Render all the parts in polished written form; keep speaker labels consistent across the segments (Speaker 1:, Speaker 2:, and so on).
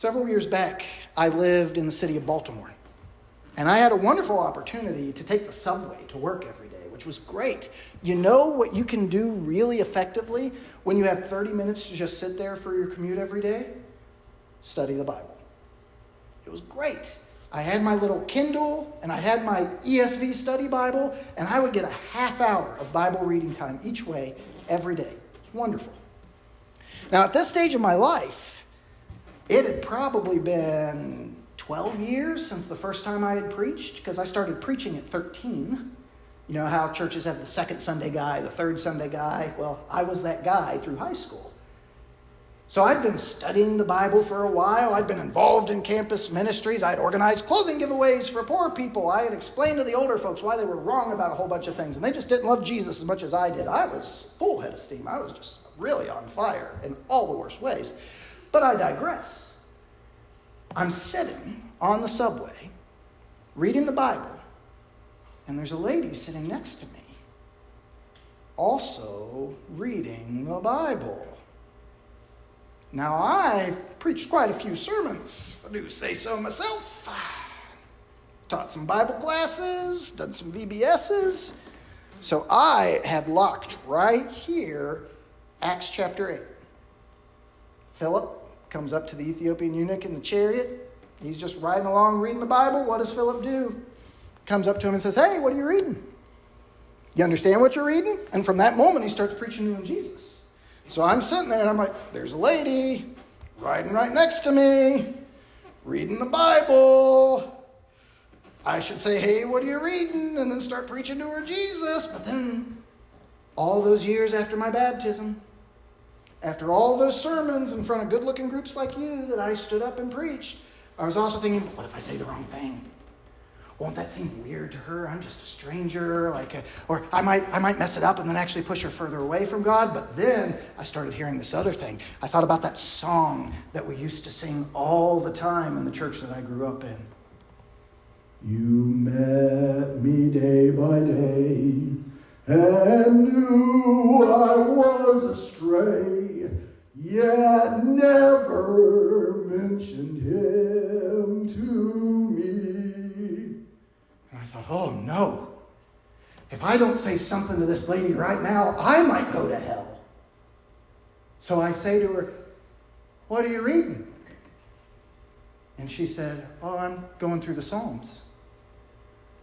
Speaker 1: Several years back, I lived in the city of Baltimore, and I had a wonderful opportunity to take the subway to work every day, which was great. You know what you can do really effectively when you have 30 minutes to just sit there for your commute every day? Study the Bible. It was great. I had my little Kindle, and I had my ESV study Bible, and I would get a half hour of Bible reading time each way every day. It's wonderful. Now, at this stage of my life, it had probably been 12 years since the first time I had preached, because I started preaching at 13. You know how churches have the second Sunday guy, the third Sunday guy? Well, I was that guy through high school. So I'd been studying the Bible for a while. I'd been involved in campus ministries. I'd organized clothing giveaways for poor people. I had explained to the older folks why they were wrong about a whole bunch of things, and they just didn't love Jesus as much as I did. I was full head of steam. I was just really on fire in all the worst ways. But I digress. I'm sitting on the subway, reading the Bible, and there's a lady sitting next to me, also reading the Bible. Now, I've preached quite a few sermons, if I do say so myself. Taught some Bible classes, done some VBSs. So I had locked right here Acts chapter 8. Philip comes up to the Ethiopian eunuch in the chariot. He's just riding along reading the Bible. What does Philip do? Comes up to him and says, "Hey, what are you reading? You understand what you're reading?" And from that moment, he starts preaching to him Jesus. So I'm sitting there and I'm like, there's a lady riding right next to me, reading the Bible. I should say, "Hey, what are you reading?" and then start preaching to her Jesus. But then all those years after my baptism, after all those sermons in front of good-looking groups like you that I stood up and preached, I was also thinking, what if I say the wrong thing? Won't that seem weird to her? I'm just a stranger, or I might mess it up and then actually push her further away from God. But then I started hearing this other thing. I thought about that song that we used to sing all the time in the church that I grew up in. You met me day by day and knew I was astray, yet never mentioned him to me. I thought, oh no, if I don't say something to this lady right now, I might go to hell. So I say to her, "What are you reading?" And she said, "Oh, I'm going through the Psalms."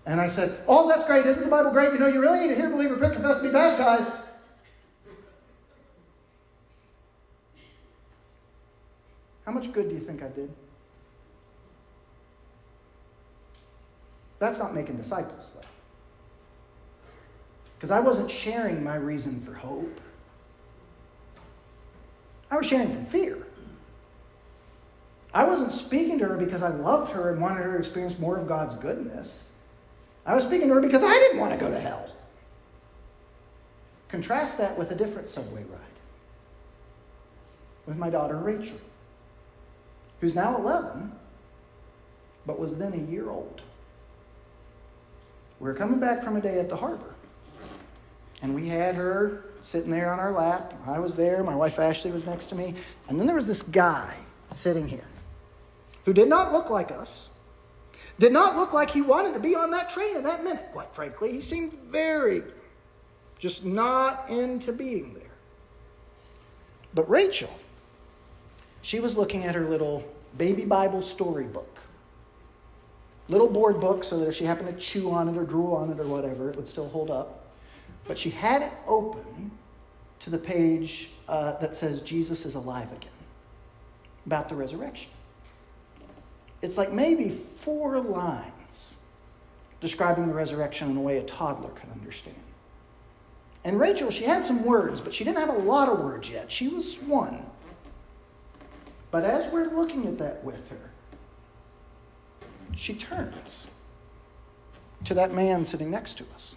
Speaker 1: And I said, "Oh, that's great. Isn't the Bible great? You know, you really need to hear, believe, repent, confess, and be baptized." How much good do you think I did? That's not making disciples, though. Because I wasn't sharing my reason for hope. I was sharing from fear. I wasn't speaking to her because I loved her and wanted her to experience more of God's goodness. I was speaking to her because I didn't want to go to hell. Contrast that with a different subway ride. With my daughter, Rachel, who's now 11, but was then a year old. We were coming back from a day at the harbor, and we had her sitting there on our lap. I was there. My wife Ashley was next to me. And then there was this guy sitting here who did not look like us, did not look like he wanted to be on that train at that minute, quite frankly. He seemed very just not into being there. But Rachel, she was looking at her little baby Bible storybook. Little board book, so that if she happened to chew on it or drool on it or whatever, it would still hold up. But she had it open to the page that says Jesus is alive again, about the resurrection. It's like maybe 4 lines describing the resurrection in a way a toddler can understand. And Rachel, she had some words, but she didn't have a lot of words yet. She was 1. But as we're looking at that with her, she turns to that man sitting next to us.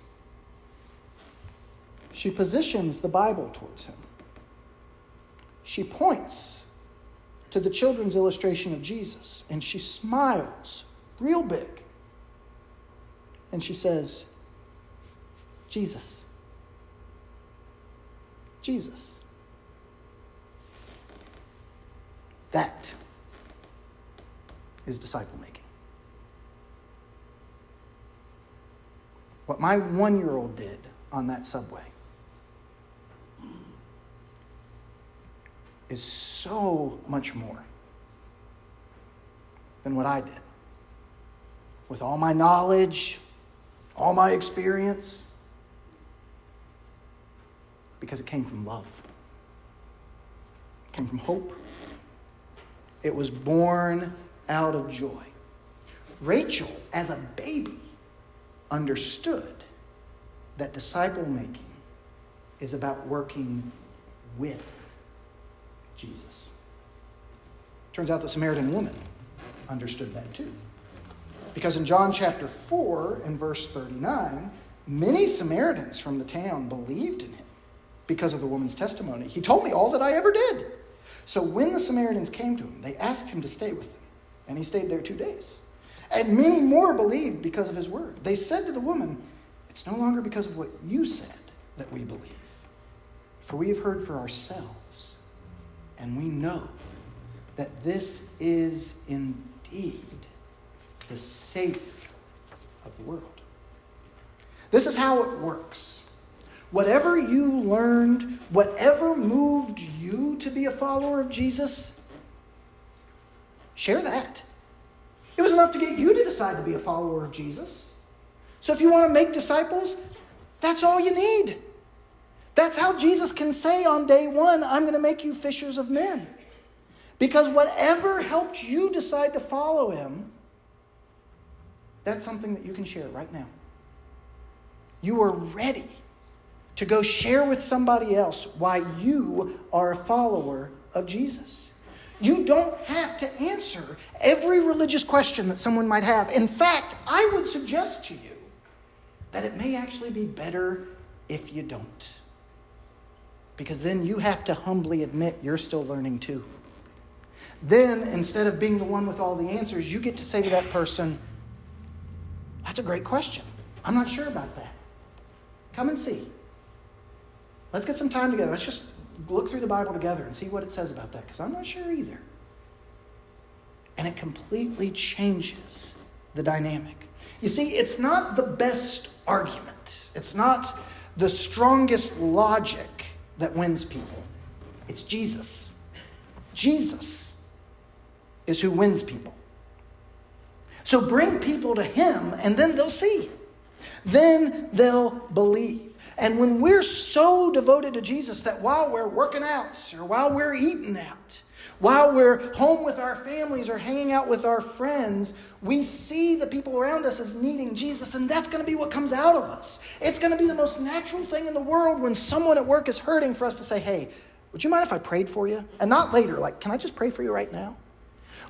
Speaker 1: She positions the Bible towards him. She points to the children's illustration of Jesus, and she smiles real big. And she says, "Jesus. Jesus." That is disciple making. What my 1-year-old did on that subway is so much more than what I did. With all my knowledge, all my experience, because it came from love. It came from hope. It was born out of joy. Rachel, as a baby, understood that disciple making is about working with Jesus. Turns out the Samaritan woman understood that too. Because in John chapter 4 and verse 39, many Samaritans from the town believed in him because of the woman's testimony. He told me all that I ever did. So when the Samaritans came to him, they asked him to stay with them. And he stayed there 2 days. And many more believed because of his word. They said to the woman, "It's no longer because of what you said that we believe. For we have heard for ourselves, and we know that this is indeed the Savior of the world." This is how it works. Whatever you learned, whatever moved you to be a follower of Jesus, share that. It was enough to get you to decide to be a follower of Jesus. So if you want to make disciples, that's all you need. That's how Jesus can say on day 1, "I'm going to make you fishers of men." Because whatever helped you decide to follow him, that's something that you can share right now. You are ready to go share with somebody else why you are a follower of Jesus. You don't have to answer every religious question that someone might have. In fact, I would suggest to you that it may actually be better if you don't. Because then you have to humbly admit you're still learning too. Then, instead of being the one with all the answers, you get to say to that person, "That's a great question. I'm not sure about that. Come and see. Let's get some time together. Let's just look through the Bible together and see what it says about that, because I'm not sure either." And it completely changes the dynamic. You see, it's not the best argument. It's not the strongest logic that wins people. It's Jesus. Jesus is who wins people. So bring people to him, and then they'll see. Then they'll believe. And when we're so devoted to Jesus that while we're working out, or while we're eating out, while we're home with our families or hanging out with our friends, we see the people around us as needing Jesus, and that's going to be what comes out of us. It's going to be the most natural thing in the world when someone at work is hurting for us to say, "Hey, would you mind if I prayed for you?" And not later, like, "Can I just pray for you right now?"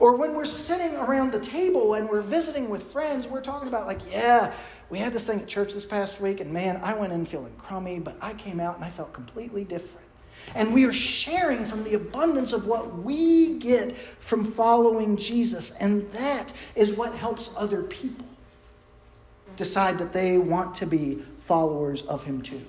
Speaker 1: Or when we're sitting around the table and we're visiting with friends, we're talking about like, "Yeah, we had this thing at church this past week, and man, I went in feeling crummy, but I came out and I felt completely different." And we are sharing from the abundance of what we get from following Jesus. And that is what helps other people decide that they want to be followers of him too.